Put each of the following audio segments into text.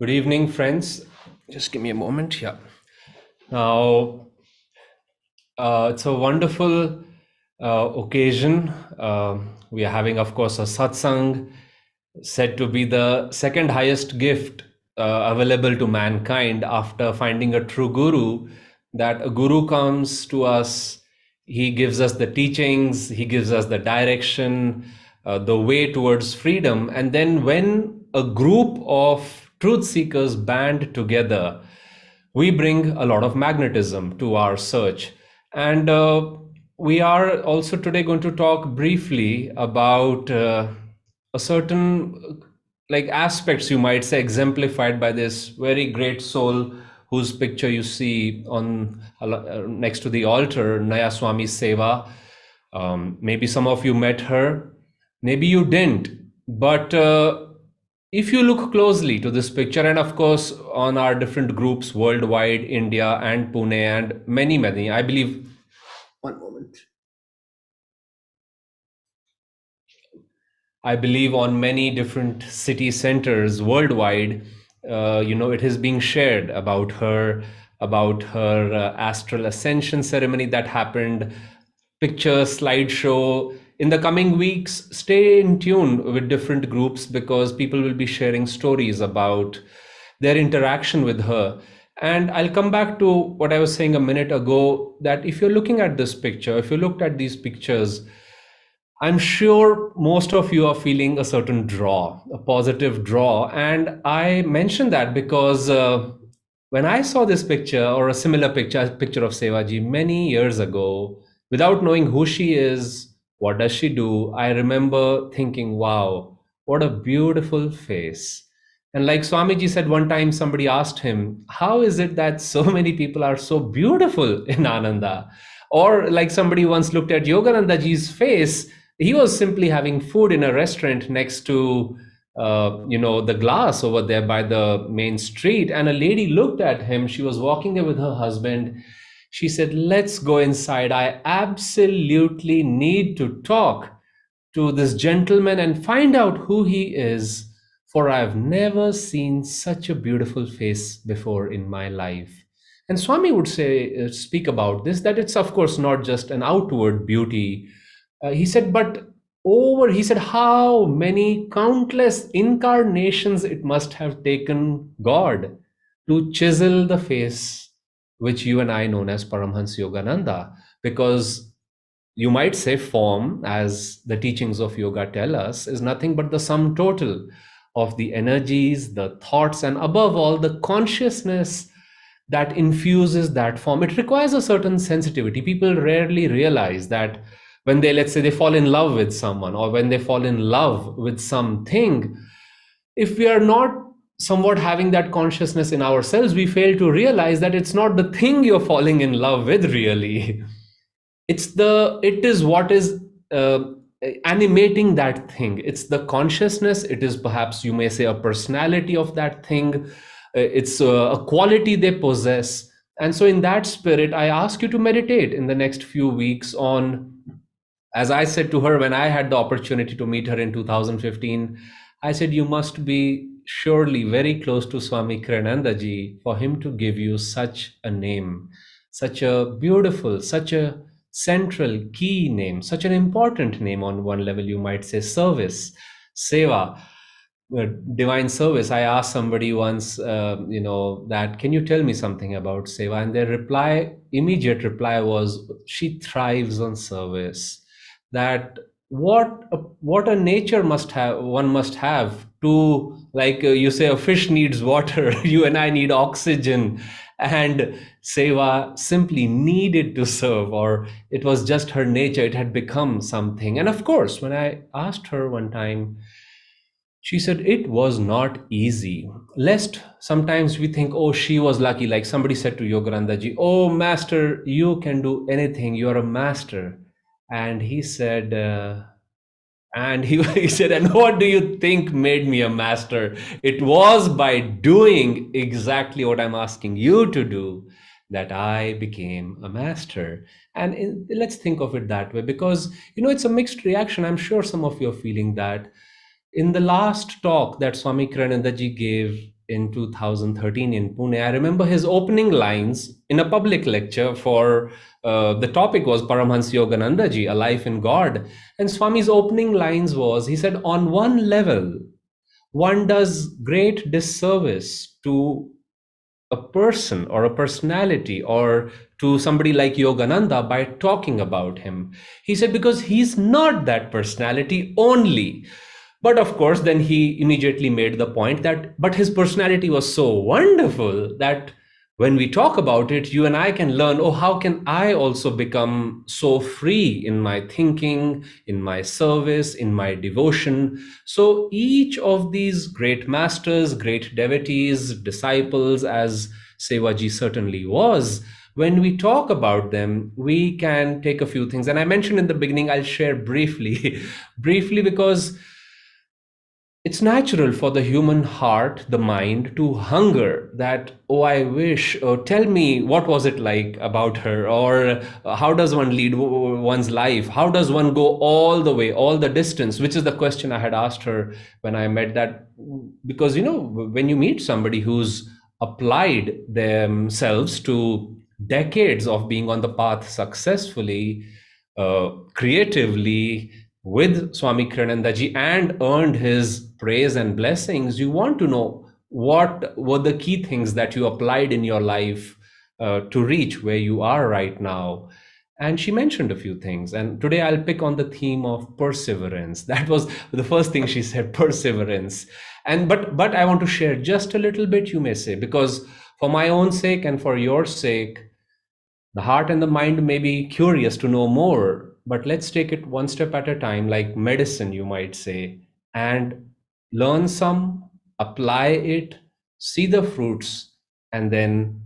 Good evening, friends. Just give me a moment here. Now, it's a wonderful occasion. We are having, of course, a satsang said to be the second highest gift available to mankind after finding a true guru. That a guru comes to us, he gives us the teachings, he gives us the direction, the way towards freedom. And then, when a group of truth seekers band together, we bring a lot of magnetism to our search. And we are also today going to talk briefly about a certain like aspects, you might say, exemplified by this very great soul whose picture you see on next to the altar, Nayaswami Seva. Maybe some of you met her, maybe you didn't, but if you look closely to this picture, and of course on our different groups worldwide, India and Pune and many, I believe, one moment, I believe on many different city centers worldwide, it is being shared about her astral ascension ceremony that happened, picture, slideshow. In the coming weeks, stay in tune with different groups because people will be sharing stories about their interaction with her. And I'll come back to what I was saying a minute ago, that if you're looking at this picture, if you looked at these pictures, I'm sure most of you are feeling a certain draw, a positive draw. And I mention that because when I saw this picture or a similar picture, a picture of Sevaji many years ago, without knowing who she is, what does she do, I remember thinking, wow, what a beautiful face. And like Swamiji said one time, somebody asked him, how is it that so many people are so beautiful in Ananda? Or like somebody once looked at Yoganandaji's face, he was simply having food in a restaurant next to the glass over there by the main street, and a lady looked at him. She was walking there with her husband. She said, let's go inside, I absolutely need to talk to this gentleman and find out who he is, for I've never seen such a beautiful face before in my life. And Swami would say, speak about this, that it's of course not just an outward beauty. He said, but he said, how many countless incarnations it must have taken God to chisel the face which you and I known as Paramhans Yogananda. Because you might say form, as the teachings of yoga tell us, is nothing but the sum total of the energies, the thoughts, and above all, the consciousness that infuses that form. It requires a certain sensitivity. People rarely realize that when they, let's say, they fall in love with someone, or when they fall in love with something, if we are not somewhat having that consciousness in ourselves, we fail to realize that it's not the thing you're falling in love with, really. It is what is uh, animating that thing. It's the consciousness. It is, perhaps you may say, a personality of that thing. It's a quality they possess. And so in that spirit, I ask you to meditate in the next few weeks on, as I said to her when I had the opportunity to meet her in 2015, I said, you must be surely very close to Swami Kirananda ji for him to give you such a name, such a beautiful, such a central key name, such an important name on one level, you might say, service, seva, divine service. I asked somebody once, that, can you tell me something about seva? And their immediate reply was, she thrives on service. That what a nature one must have to, like you say, a fish needs water, you and I need oxygen, and Seva simply needed to serve, or it was just her nature, it had become something. And of course, when I asked her one time, she said it was not easy. Lest sometimes we think, oh, she was lucky. Like somebody said to Yogananda ji, oh, master, you can do anything. You're a master. And he said, he said, and what do you think made me a master? It was by doing exactly what I'm asking you to do that I became a master. And let's think of it that way, because, it's a mixed reaction. I'm sure some of you are feeling that. In the last talk that Swami Kirananda ji gave in 2013 in Pune. I remember his opening lines in a public lecture for the topic was Paramhans Yogananda ji, A Life in God. And Swami's opening lines was, he said, on one level, one does great disservice to a person or a personality or to somebody like Yogananda by talking about him. He said, because he's not that personality only. But of course, then he immediately made the point that, but his personality was so wonderful that when we talk about it, you and I can learn, oh, how can I also become so free in my thinking, in my service, in my devotion? So each of these great masters, great devotees, disciples, as Sevaji certainly was, when we talk about them, we can take a few things. And I mentioned in the beginning, I'll share briefly, briefly because it's natural for the human heart, the mind, to hunger that, oh, I wish, or tell me what was it like about her, or how does one lead one's life? How does one go all the way, all the distance? Which is the question I had asked her when I met that. Because, when you meet somebody who's applied themselves to decades of being on the path successfully, creatively, with Swami Kiranandaji and earned his praise and blessings, you want to know what were the key things that you applied in your life to reach where you are right now. And she mentioned a few things. And today I'll pick on the theme of perseverance. That was the first thing she said, perseverance. And but I want to share just a little bit, you may say, because for my own sake and for your sake, the heart and the mind may be curious to know more, but let's take it one step at a time, like medicine, you might say, and learn some, apply it, see the fruits, and then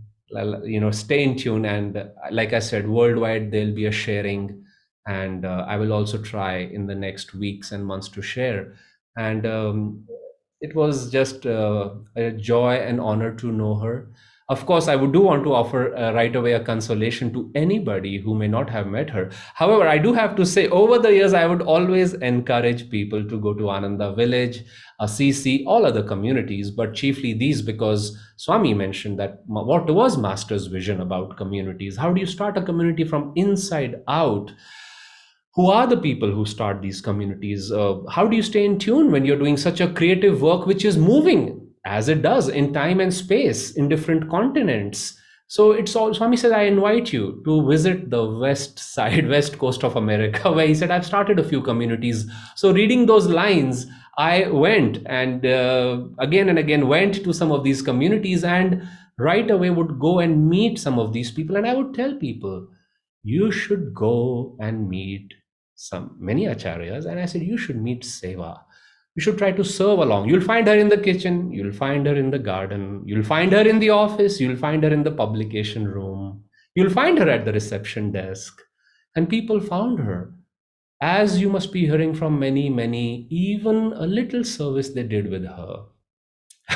stay in tune. And like I said, worldwide there'll be a sharing, and I will also try in the next weeks and months to share. And it was just a joy and honor to know her. Of course, I would do want to offer right away a consolation to anybody who may not have met her. However, I do have to say, over the years, I would always encourage people to go to Ananda Village, CC, all other communities, but chiefly these, because Swami mentioned that what was Master's vision about communities? How do you start a community from inside out? Who are the people who start these communities? How do you stay in tune when you're doing such a creative work which is moving as it does in time and space in different continents? So it's all, Swami said, I invite you to visit the west side, west coast of America, where he said, I've started a few communities. So reading those lines, I went and again and again went to some of these communities and right away would go and meet some of these people. And I would tell people, you should go and meet some many acharyas. And I said, you should meet Seva. You should try to serve along. You'll find her in the kitchen, you'll find her in the garden, you'll find her in the office, you'll find her in the publication room, you'll find her at the reception desk. And people found her. As you must be hearing from many, many, even a little service they did with her.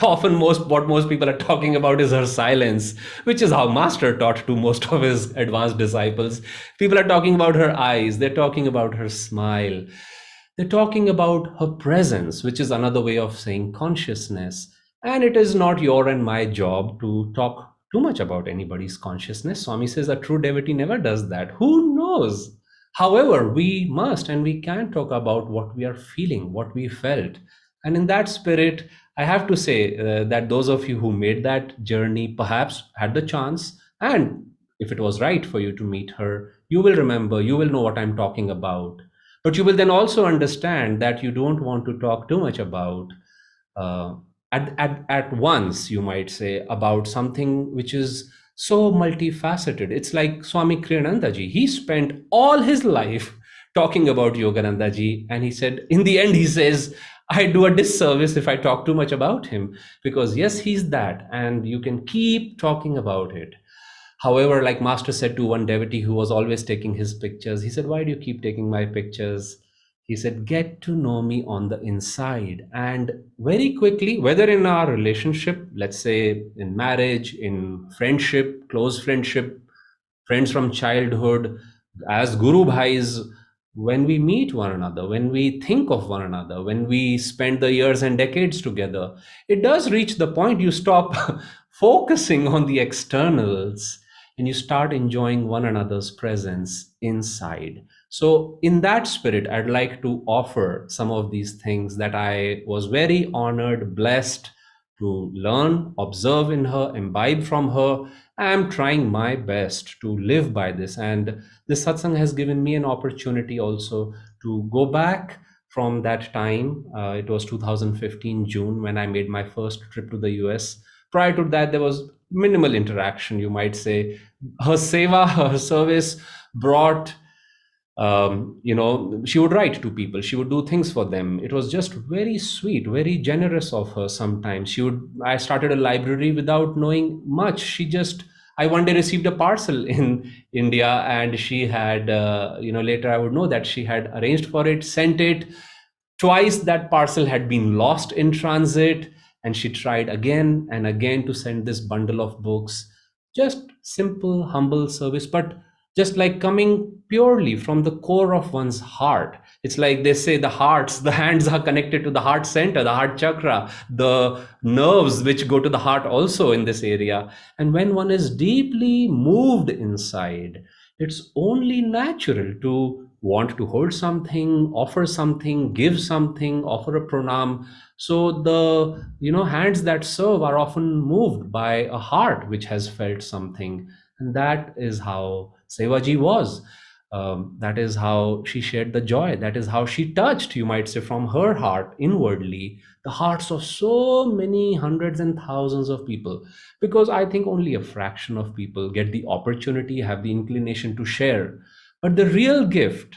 Often most people are talking about is her silence, which is how Master taught to most of his advanced disciples. People are talking about her eyes, they're talking about her smile, they're talking about her presence, which is another way of saying consciousness. And it is not your and my job to talk too much about anybody's consciousness. Swami says a true devotee never does that. Who knows? However, we must and we can talk about what we are feeling, what we felt. And in that spirit, I have to say that those of you who made that journey perhaps had the chance, and if it was right for you to meet her, you will remember, you will know what I'm talking about. But you will then also understand that you don't want to talk too much about uh, at once, you might say, about something which is so multifaceted. It's like Swami Kriyanandaji. He spent all his life talking about Yoganandaji, and he said, in the end, he says, I do a disservice if I talk too much about him, because yes, he's that, and you can keep talking about it. However, like Master said to one devotee who was always taking his pictures, he said, why do you keep taking my pictures? He said, get to know me on the inside. And very quickly, whether in our relationship, let's say in marriage, in friendship, close friendship, friends from childhood, as Guru Bhais, when we meet one another, when we think of one another, when we spend the years and decades together, it does reach the point you stop focusing on the externals and you start enjoying one another's presence inside. So, in that spirit, I'd like to offer some of these things that I was very honored, blessed to learn, observe in her, imbibe from her. I'm trying my best to live by this. And this satsang has given me an opportunity also to go back from that time. It was 2015 June when I made my first trip to the US. Prior to that, there was minimal interaction, you might say. Her seva, her service brought, she would write to people, she would do things for them. It was just very sweet, very generous of her. Sometimes I started a library without knowing much. I one day received a parcel in India, and she had, later I would know that she had arranged for it, sent it. Twice that parcel had been lost in transit, and she tried again and again to send this bundle of books. Just simple, humble service, but just like coming purely from the core of one's heart. It's like they say the hands are connected to the heart center, the heart chakra, the nerves which go to the heart also in this area. And when one is deeply moved inside, it's only natural to want to hold something, offer something, give something, offer a pranam. So the hands that serve are often moved by a heart which has felt something, and that is how Sevaji was. That is how she shared the joy. That is how she touched, you might say, from her heart inwardly, the hearts of so many hundreds and thousands of people. Because I think only a fraction of people get the opportunity, have the inclination to share. But the real gift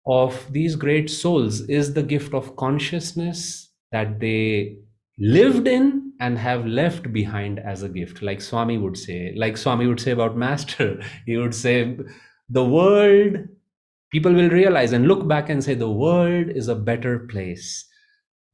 of these great souls is the gift of consciousness that they lived in and have left behind as a gift. Like Swami would say about Master, he would say, the world, people will realize and look back and say, the world is a better place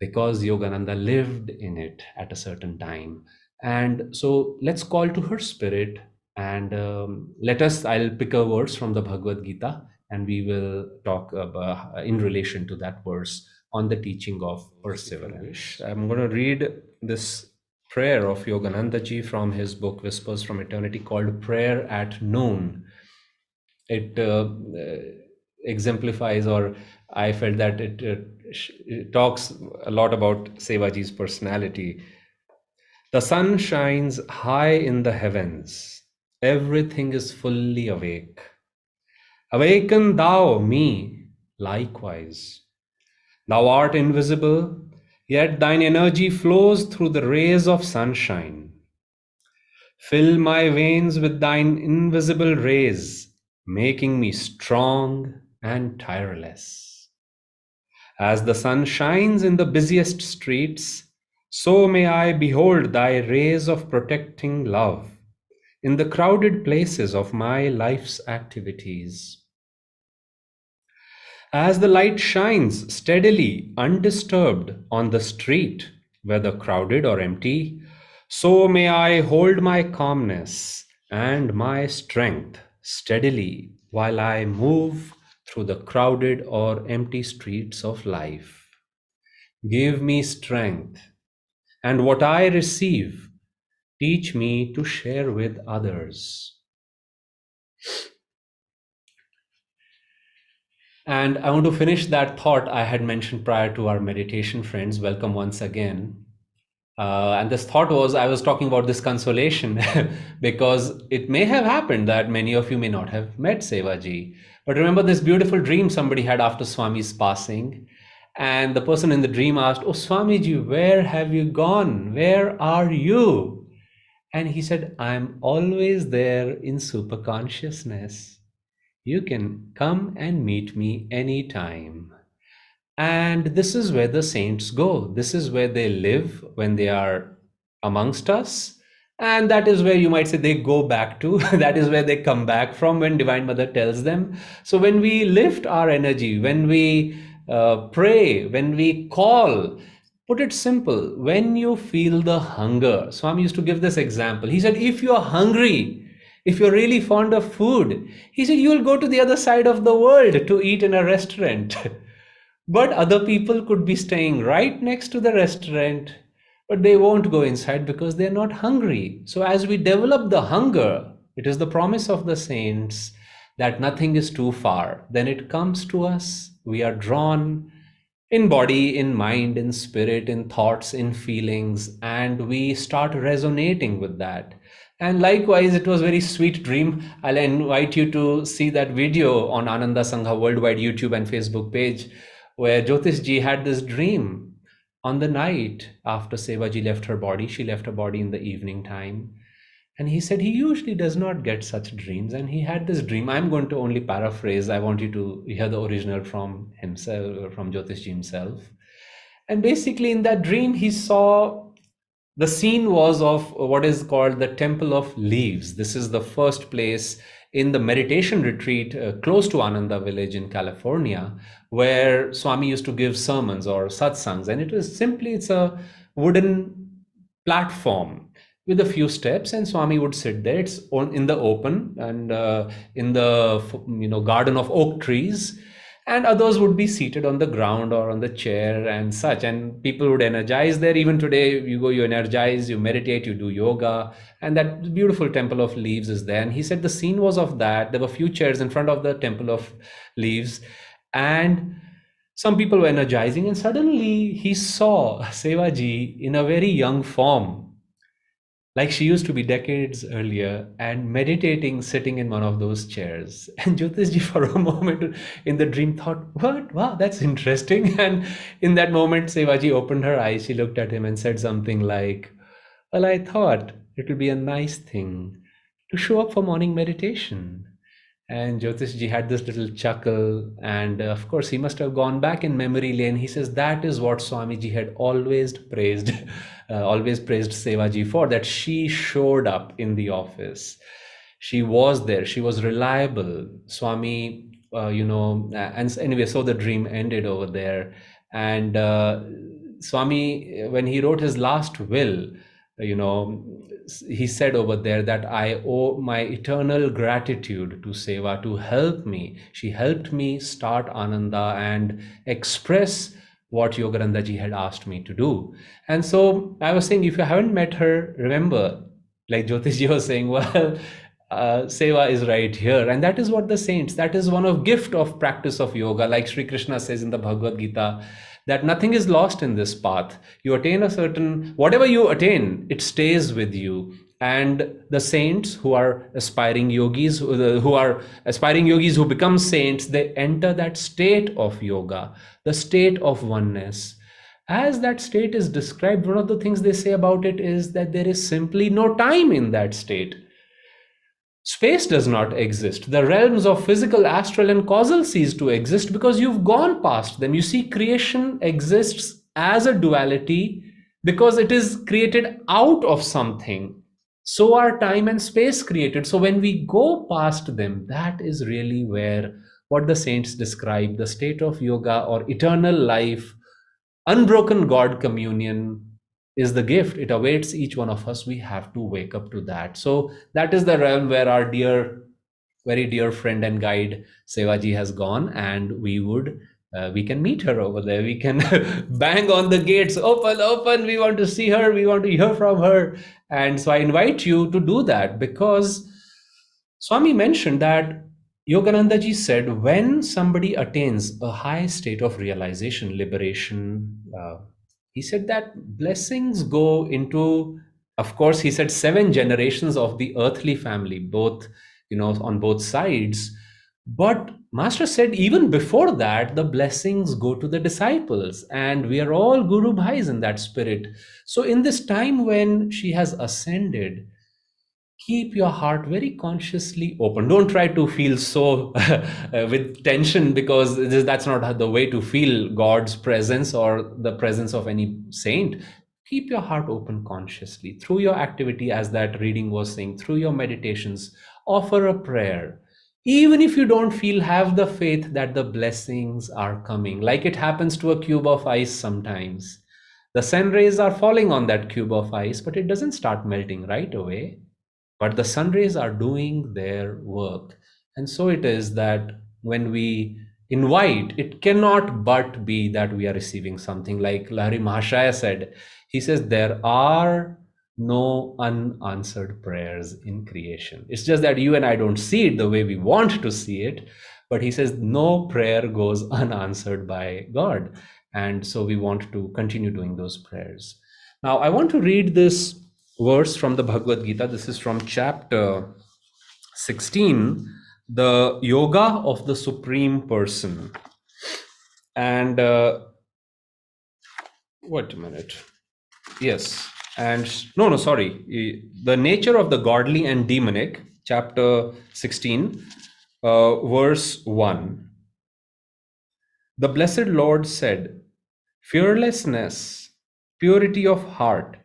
because Yogananda lived in it at a certain time. And so let's call to her spirit, and I'll pick a verse from the Bhagavad Gita, and we will talk about, in relation to that verse, on the teaching of perseverance. I'm going to read this prayer of Yogananda ji from his book Whispers from Eternity, called Prayer at Noon. It exemplifies, or I felt that it talks a lot about Sevaji's personality. The sun shines high in the heavens. Everything is fully awake. Awaken thou me likewise. Thou art invisible, yet thine energy flows through the rays of sunshine. Fill my veins with thine invisible rays, making me strong and tireless. As the sun shines in the busiest streets, so may I behold thy rays of protecting love in the crowded places of my life's activities. As the light shines steadily, undisturbed, on the street, whether crowded or empty, so may I hold my calmness and my strength steadily while I move through the crowded or empty streets of life. Give me strength, and what I receive, teach me to share with others. And I want to finish that thought I had mentioned prior to our meditation friends. Welcome once again. And this thought was, I was talking about this consolation because it may have happened that many of you may not have met Sevaji. But remember this beautiful dream somebody had after Swami's passing. And the person in the dream asked, "Oh, Swamiji, where have you gone? Where are you?" And he said, "I'm always there in super consciousness. You can come and meet me anytime." And this is where the saints go. This is where they live when they are amongst us. And that is where you might say they go back to. That is where they come back from when Divine Mother tells them. So when we lift our energy, when we pray, when we call, put it simple, when you feel the hunger. Swami used to give this example. He said, if you are hungry, If you're really fond of food, he said, you will go to the other side of the world to eat in a restaurant. But other people could be staying right next to the restaurant, but they won't go inside because they're not hungry. So, as we develop the hunger, it is the promise of the saints that nothing is too far. Then it comes to us, we are drawn in body, in mind, in spirit, in thoughts, in feelings, and we start resonating with that. And likewise, it was a very sweet dream. I'll invite you to see that video on Ananda Sangha Worldwide YouTube and Facebook page, where Jyotish ji had this dream on the night after Seva ji left her body. She left her body in the evening time. And he said he usually does not get such dreams. And he had this dream. I'm going to only paraphrase. I want you to hear the original from himself, from Jyotishji himself. And basically, in that dream, he saw the scene was of what is called the Temple of Leaves. This is the first place in the meditation retreat close to Ananda village in California, where Swami used to give sermons or satsangs. And it's a wooden platform with a few steps, and Swami would sit there. It's in the open and in the garden of oak trees, and others would be seated on the ground or on the chair and such, and people would energize there. Even today, you go, you energize, you meditate, you do yoga, and that beautiful Temple of Leaves is there. And he said the scene was of that. There were few chairs in front of the Temple of Leaves, and some people were energizing, and suddenly he saw Sevaji in a very young form, like she used to be decades earlier, and meditating, sitting in one of those chairs. And Jyotishji, for a moment in the dream, thought, "What? Wow, that's interesting." And in that moment, Sevaji opened her eyes. She looked at him and said something like, "Well, I thought it would be a nice thing to show up for morning meditation." And Jyotishji had this little chuckle, and of course, he must have gone back in memory lane. He says that is what Swamiji had always praised, always praised Sevaji for, that she showed up in the office. She was there. She was reliable. Swami, and anyway, so the dream ended over there. And Swami, when he wrote his last will, you know, he said over there that I owe my eternal gratitude to Seva to help me. She helped me start Ananda and express what Yogananda ji had asked me to do. And so I was saying, if you haven't met her, remember, like Jyotish ji was saying, well, Seva is right here. And that is what the saints, that is one of gift of practice of yoga. Like Sri Krishna says in the Bhagavad Gita, that nothing is lost in this path. You attain a certain, whatever you attain, it stays with you. And the saints who are aspiring yogis, who become saints, they enter that state of yoga, the state of oneness. As that state is described, one of the things they say about it is that there is simply no time in that state. Space does not exist. The realms of physical, astral, and causal cease to exist because you've gone past them. You see, creation exists as a duality because it is created out of something. So are time and space created. So when we go past them, that is really where what the saints describe, the state of yoga or eternal life, unbroken God communion, is the gift. It awaits each one of us. We have to wake up to that. So that is the realm where our dear, very dear friend and guide Sevaji has gone, and we can meet her over there. We can bang on the gates, open, open. We want to see her. We want to hear from her. And so I invite you to do that, because Swami mentioned that Yogananda ji said when somebody attains a high state of realization, liberation, he said that blessings go into, of course, he said 7 generations of the earthly family, both, on both sides. But Master said even before that, the blessings go to the disciples, and we are all Guru Bhais in that spirit. So in this time when she has ascended, keep your heart very consciously open. Don't try to feel so with tension, because that's not the way to feel God's presence or the presence of any saint. Keep your heart open consciously through your activity, as that reading was saying, through your meditations. Offer a prayer. Even if you don't feel, have the faith that the blessings are coming, like it happens to a cube of ice sometimes. The sun rays are falling on that cube of ice, but it doesn't start melting right away. but the sun rays are doing their work. And so it is that when we invite, it cannot but be that we are receiving something. Like Lahari Mahashaya said, he says, there are no unanswered prayers in creation. It's just that you and I don't see it the way we want to see it. But he says, no prayer goes unanswered by God. And so we want to continue doing those prayers. Now, I want to read this verse from the Bhagavad Gita. This is from chapter 16, the Yoga of the Supreme Person. And wait a minute. Yes. And no, sorry. The nature of the godly and demonic, chapter 16, verse 1. The Blessed Lord said, fearlessness, purity of heart,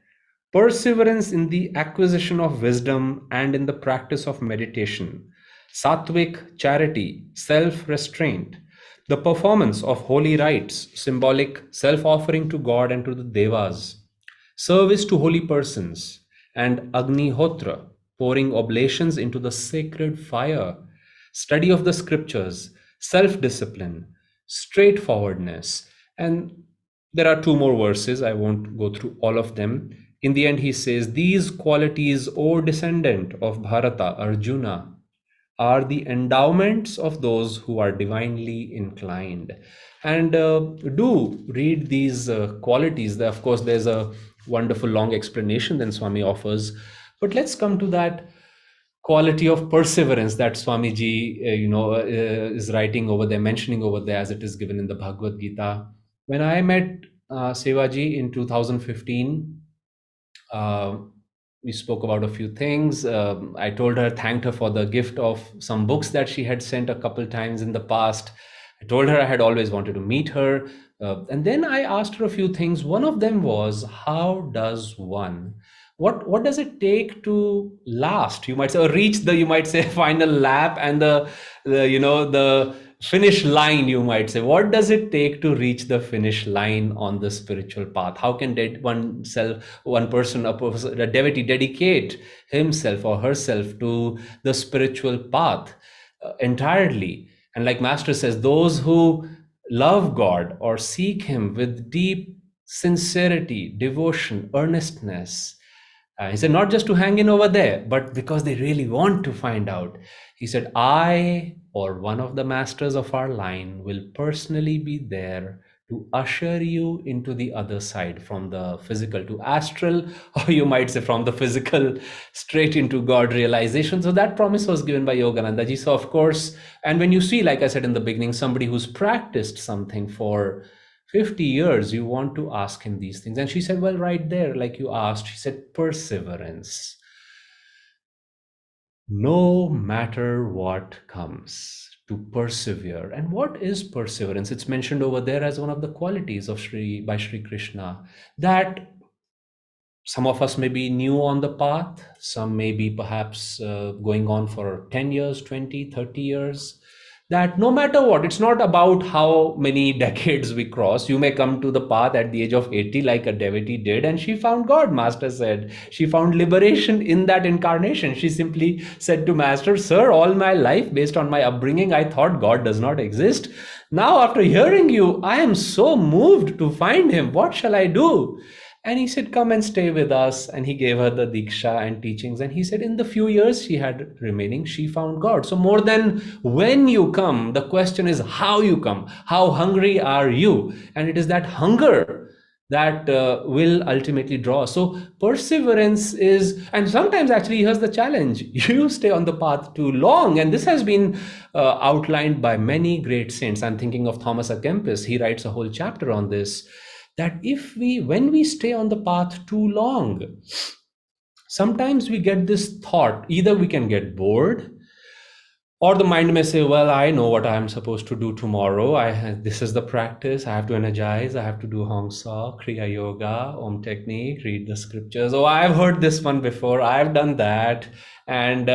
perseverance in the acquisition of wisdom and in the practice of meditation, sattvic charity, self restraint, the performance of holy rites, symbolic self offering to God and to the Devas, service to holy persons, and Agnihotra, pouring oblations into the sacred fire, study of the scriptures, self discipline, straightforwardness. And there are two more verses. I won't go through all of them. In the end, he says, these qualities, O descendant of Bharata, Arjuna, are the endowments of those who are divinely inclined. And do read these qualities. Of course, there's a wonderful long explanation then Swami offers. But let's come to that quality of perseverance that Swamiji, is writing over there, mentioning over there, as it is given in the Bhagavad Gita. When I met Sevaji in 2015, uh, we spoke about a few things. I told her, thanked her for the gift of some books that she had sent a couple times in the past. I told her I had always wanted to meet her. And then I asked her a few things. One of them was, how does one, what does it take to last? You might say, or reach the, you might say, final lap and the finish line, you might say. What does it take to reach the finish line on the spiritual path? How can one person, a devotee, dedicate himself or herself to the spiritual path entirely? And like Master says, those who love God or seek Him with deep sincerity, devotion, earnestness, he said, not just to hang in over there, but because they really want to find out. He said, I or one of the masters of our line will personally be there to usher you into the other side, from the physical to astral, or you might say from the physical straight into God realization. So that promise was given by Yogananda ji. So, of course, and when you see, like I said in the beginning, somebody who's practiced something for 50 years, you want to ask him these things. And she said, well, right there, like you asked, she said, perseverance. No matter what comes, to persevere. And what is perseverance? It's mentioned over there as one of the qualities of by Sri Krishna, that some of us may be new on the path, some may be perhaps going on for 10 years, 20, 30 years. That no matter what, it's not about how many decades we cross. You may come to the path at the age of 80, like a devotee did, and she found God. Master said she found liberation in that incarnation. She simply said to Master, sir, all my life, based on my upbringing, I thought God does not exist. Now, after hearing you, I am so moved to find him. What shall I do? And he said, come and stay with us. And he gave her the Diksha and teachings. And he said, in the few years she had remaining, she found God. So more than when you come, the question is how you come. How hungry are you? And it is that hunger that will ultimately draw. So perseverance is, and sometimes actually here's the challenge. You stay on the path too long. And this has been outlined by many great saints. I'm thinking of Thomas à Kempis. He writes a whole chapter on this, that when we stay on the path too long, sometimes we get this thought, either we can get bored, or the mind may say, well, I know what I'm supposed to do tomorrow. This is the practice. I have to energize. I have to do Hong Sa, Kriya Yoga, Om technique, read the scriptures. Oh, I've heard this one before. I've done that. And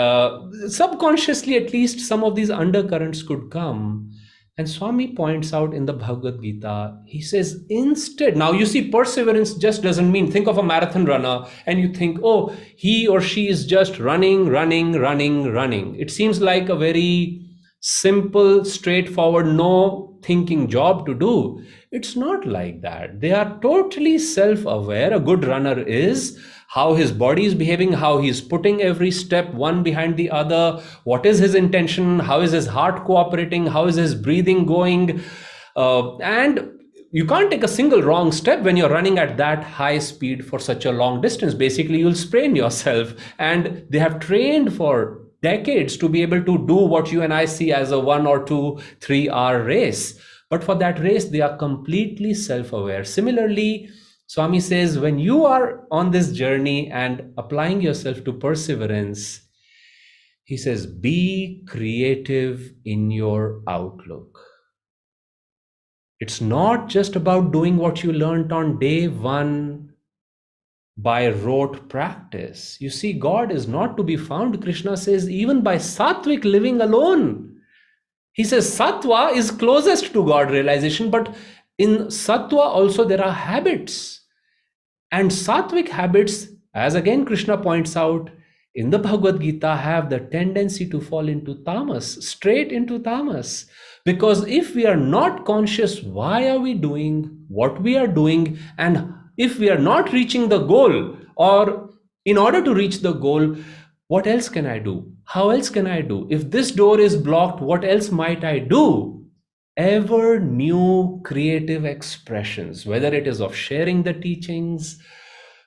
subconsciously, at least, some of these undercurrents could come. And Swami points out in the Bhagavad Gita, he says, instead, now you see, perseverance just doesn't mean, think of a marathon runner and you think, oh, he or she is just running, running, running, running. It seems like a very simple, straightforward, no thinking job to do. It's not like that. They are totally self aware. A good runner is how his body is behaving, how he's putting every step one behind the other, what is his intention, how is his heart cooperating, how is his breathing going. And you can't take a single wrong step when you're running at that high speed for such a long distance. Basically, you'll sprain yourself. And they have trained for decades to be able to do what you and I see as a 1 or 2, 3 hour race. But for that race, they are completely self aware. Similarly, Swami says, when you are on this journey and applying yourself to perseverance, he says, be creative in your outlook. It's not just about doing what you learned on day one by rote practice. You see, God is not to be found, Krishna says, even by sattvic living alone. He says sattva is closest to God realization, but in sattva also there are habits. And sattvic habits, as again Krishna points out in the Bhagavad Gita, have the tendency to fall into tamas, straight into tamas. Because if we are not conscious, why are we doing what we are doing? And if we are not reaching the goal, or in order to reach the goal, what else can I do? How else can I do? If this door is blocked, what else might I do? Ever new creative expressions, whether it is of sharing the teachings,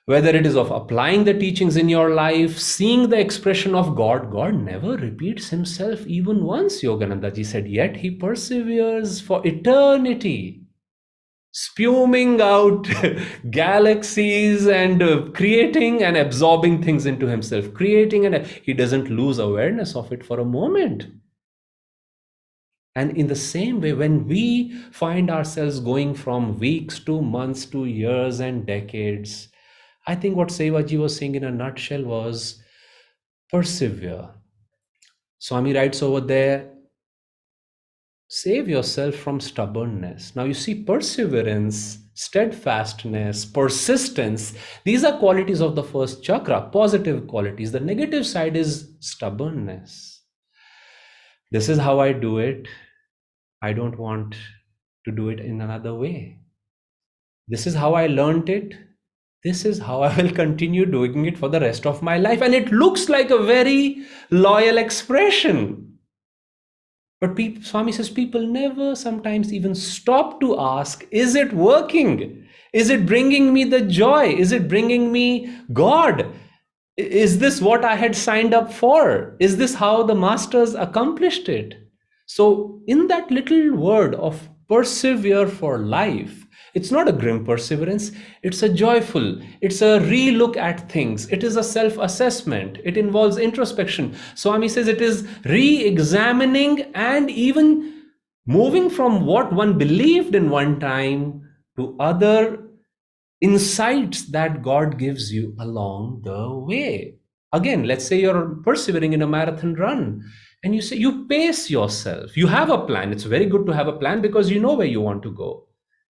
whether it is of applying the teachings in your life, seeing the expression of God. God never repeats himself even once, Yogananda ji said, yet he perseveres for eternity, spewing out galaxies and creating and absorbing things into himself, creating, and he doesn't lose awareness of it for a moment. And in the same way, when we find ourselves going from weeks to months to years and decades, I think what Sevaji was saying in a nutshell was persevere. Swami writes over there, save yourself from stubbornness. Now you see, perseverance, steadfastness, persistence, these are qualities of the first chakra, positive qualities. The negative side is stubbornness. This is how I do it. I don't want to do it in another way. This is how I learned it. This is how I will continue doing it for the rest of my life. And it looks like a very loyal expression. But Swami says people never sometimes even stop to ask, is it working? Is it bringing me the joy? Is it bringing me God? Is this what I had signed up for? Is this how the masters accomplished it? So in that little word of persevere for life, it's not a grim perseverance, it's a joyful, it's a re-look at things, it is a self-assessment, it involves introspection. Swami says it is re-examining and even moving from what one believed in one time to other insights that God gives you along the way. Again, let's say you're persevering in a marathon run and you say you pace yourself. You have a plan. It's very good to have a plan because you know where you want to go.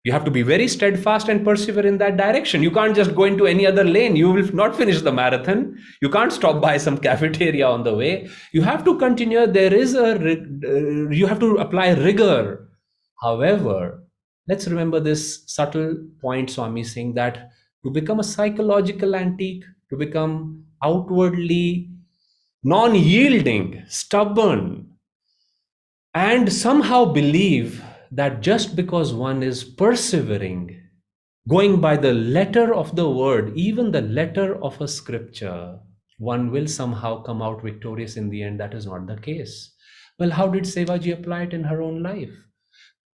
You have to be very steadfast and persevere in that direction. You can't just go into any other lane. You will not finish the marathon. You can't stop by some cafeteria on the way. You have to continue. There is you have to apply rigor. However, let's remember this subtle point Swami saying that to become a psychological antique, to become outwardly non-yielding, stubborn, and somehow believe that just because one is persevering, going by the letter of the word, even the letter of a scripture, one will somehow come out victorious in the end. That is not the case. Well, how did Sevaji apply it in her own life?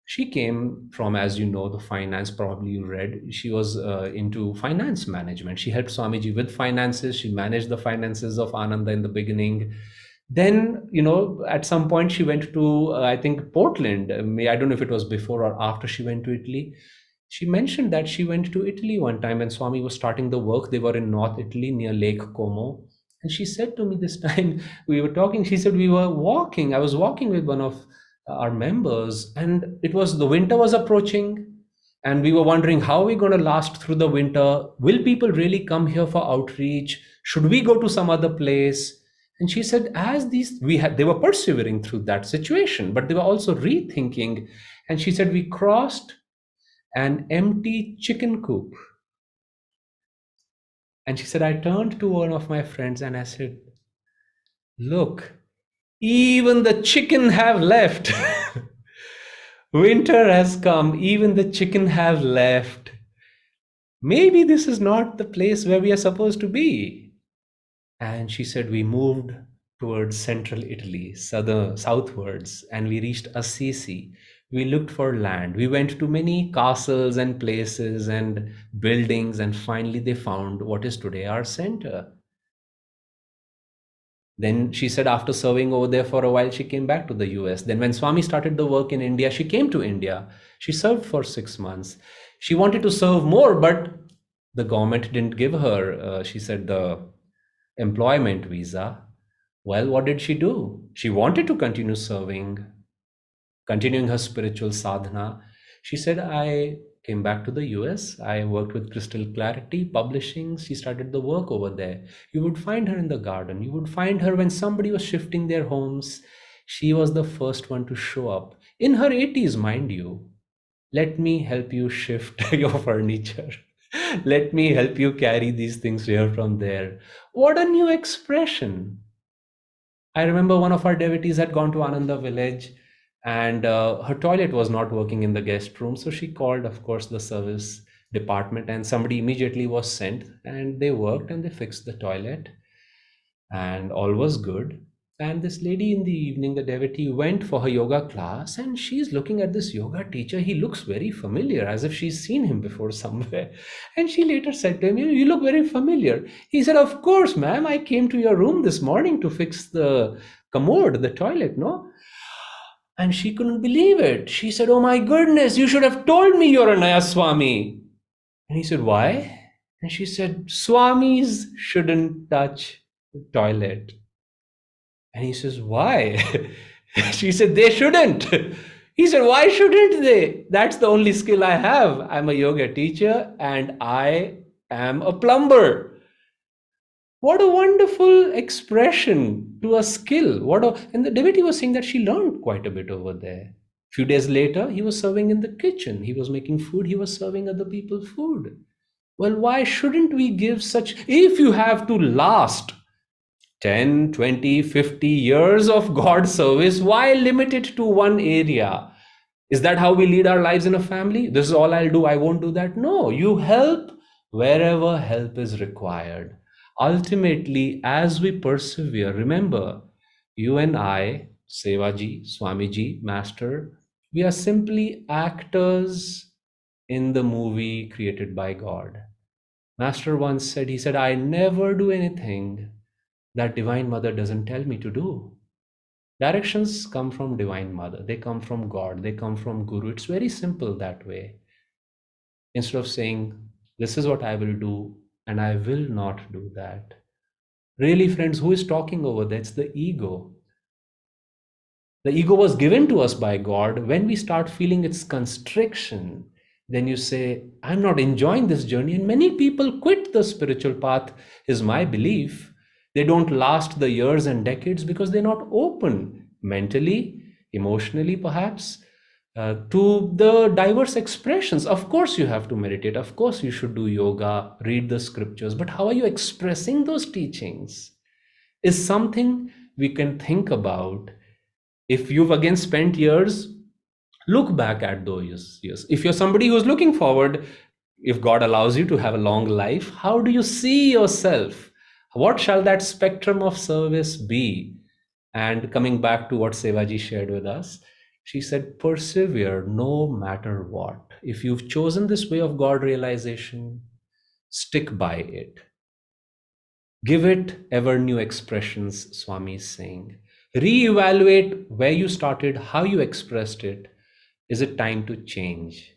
She came from, as you know, the finance, probably you read, she was into finance management. She helped Swamiji with finances. She managed the finances of Ananda in the beginning. Then, at some point she went to, I think, Portland. I don't know if it was before or after she went to Italy. She mentioned that she went to Italy one time and Swami was starting the work. They were in North Italy near Lake Como. And she said to me this time, we were talking, she said, we were walking. I was walking with one of our members, and it was the winter was approaching, and we were wondering how are we going to last through the winter. Will people really come here for outreach? Should we go to some other place? And she said, as these we had, they were persevering through that situation, but they were also rethinking. And she said, we crossed an empty chicken coop. And she said, I turned to one of my friends and I said, look, even the chicken have left. Winter has come, even the chicken have left. Maybe this is not the place where we are supposed to be. And she said, we moved towards central Italy, southwards, and we reached Assisi. We looked for land. We went to many castles and places and buildings, and finally they found what is today our center. Then she said, after serving over there for a while, she came back to the US. Then, when Swami started the work in India, she came to India. She served for 6 months. She wanted to serve more, but the government didn't give her, she said, the employment visa. Well, what did she do? She wanted to continue serving, continuing her spiritual sadhana. She said, I came back to the US. I worked with Crystal Clarity Publishing. She started the work over there. You would find her in the garden. You would find her when somebody was shifting their homes. She was the first one to show up. In her 80s, mind you. Let me help you shift your furniture. Let me help you carry these things here from there. What a new expression. I remember one of our devotees had gone to Ananda village, and her toilet was not working in the guest room. So she called, of course, the service department, and somebody immediately was sent, and they worked and they fixed the toilet, and all was good. And this lady in the evening, the devotee, went for her yoga class, and she's looking at this yoga teacher. He looks very familiar, as if she's seen him before somewhere. And she later said to him, you look very familiar. He said, of course, ma'am, I came to your room this morning to fix the commode, the toilet, no? And she couldn't believe it. She said, oh my goodness, you should have told me you're a Nayaswami. And he said, why? And she said, Swamis shouldn't touch the toilet. And he says, why? She said, they shouldn't. He said, why shouldn't they? That's the only skill I have. I'm a yoga teacher and I am a plumber. What a wonderful expression to a skill. And the devotee was saying that she learned quite a bit over there. A few days later, he was serving in the kitchen. He was making food. He was serving other people food. Well, why shouldn't we give such? If you have to last 10, 20, 50 years of God service, why limit it to one area? Is that how we lead our lives in a family? This is all I'll do. I won't do that. No, you help wherever help is required. Ultimately, as we persevere, remember, you and I, Sevaji, Swamiji, Master, we are simply actors in the movie created by God. Master once said, he said, I never do anything that Divine Mother doesn't tell me to do. Directions come from Divine Mother. They come from God. They come from Guru. It's very simple that way. Instead of saying, this is what I will do and I will not do that. Really, friends, who is talking over there? It's the ego. The ego was given to us by God. When we start feeling its constriction, then you say, I'm not enjoying this journey. And many people quit the spiritual path, is my belief. They don't last the years and decades because they're not open mentally, emotionally, perhaps, to the diverse expressions. Of course, you have to meditate. Of course, you should do yoga, read the scriptures. But how are you expressing those teachings? Is something we can think about. If you've again spent years, look back at those years. If you're somebody who's looking forward, if God allows you to have a long life, how do you see yourself? What shall that spectrum of service be? And coming back to what Sevaji shared with us, she said, persevere no matter what. If you've chosen this way of God realization, stick by it. Give it ever new expressions, Swami is saying. Reevaluate where you started, how you expressed it. Is it time to change?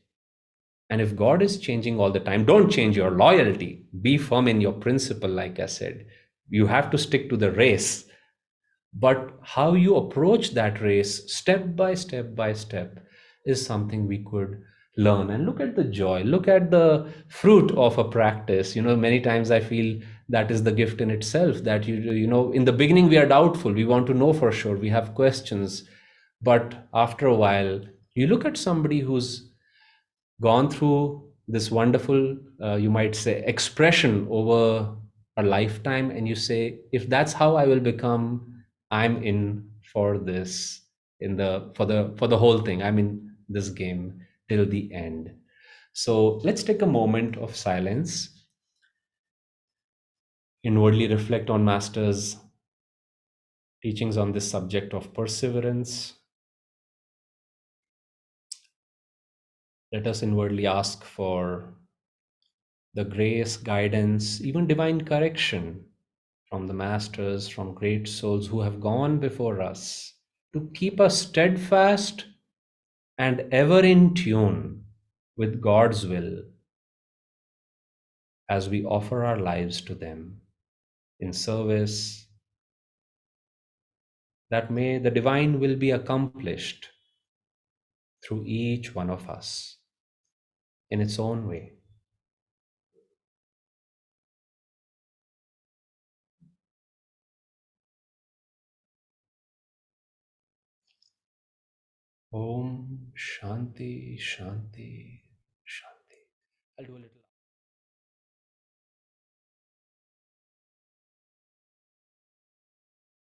And if God is changing all the time, don't change your loyalty. Be firm in your principle, like I said. You have to stick to the race. But how you approach that race step by step is something we could learn. And look at the joy, look at the fruit of a practice. Many times I feel that is the gift in itself, that in the beginning we are doubtful, we want to know for sure, we have questions. But after a while, you look at somebody who's gone through this wonderful, you might say, expression over a lifetime, and you say, if that's how I will become, I'm in for this, in the for the whole thing. I'm in this game till the end. So let's take a moment of silence, inwardly reflect on Master's teachings on this subject of perseverance. Let us inwardly ask for the grace, guidance, even divine correction from the masters, from great souls who have gone before us, to keep us steadfast and ever in tune with God's will as we offer our lives to them in service, that may the divine will be accomplished through each one of us in its own way. Om Shanti, Shanti, Shanti. I'll do a little.